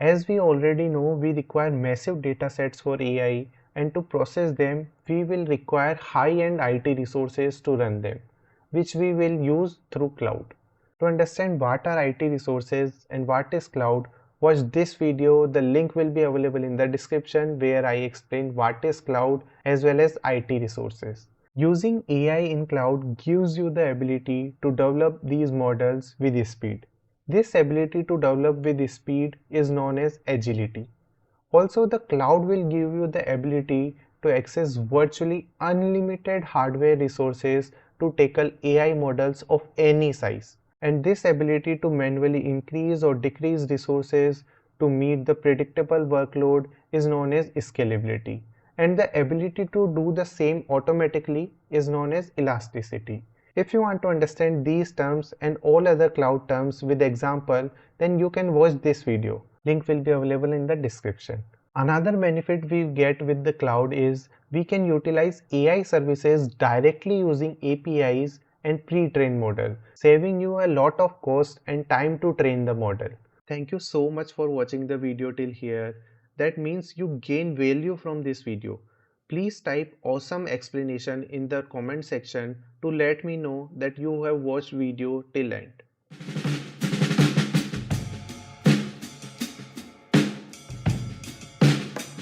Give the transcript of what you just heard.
As we already know, we require massive data sets for AI, and to process them, we will require high-end IT resources to run them, which we will use through cloud. To understand what are IT resources and what is cloud, watch this video. The link will be available in the description where I explain what is cloud as well as IT resources. Using AI in cloud gives you the ability to develop these models with speed. This ability to develop with speed is known as agility. Also, the cloud will give you the ability to access virtually unlimited hardware resources to tackle AI models of any size. And this ability to manually increase or decrease resources to meet the predictable workload is known as scalability. And the ability to do the same automatically is known as elasticity. If you want to understand these terms and all other cloud terms with example, then you can watch this video. Link will be available in the description. Another benefit we get with the cloud is we can utilize AI services directly using APIs and pre-trained model, saving you a lot of cost and time to train the model. Thank you so much for watching the video till here. That means you gain value from this video. Please type awesome explanation in the comment section to let me know that you have watched video till end.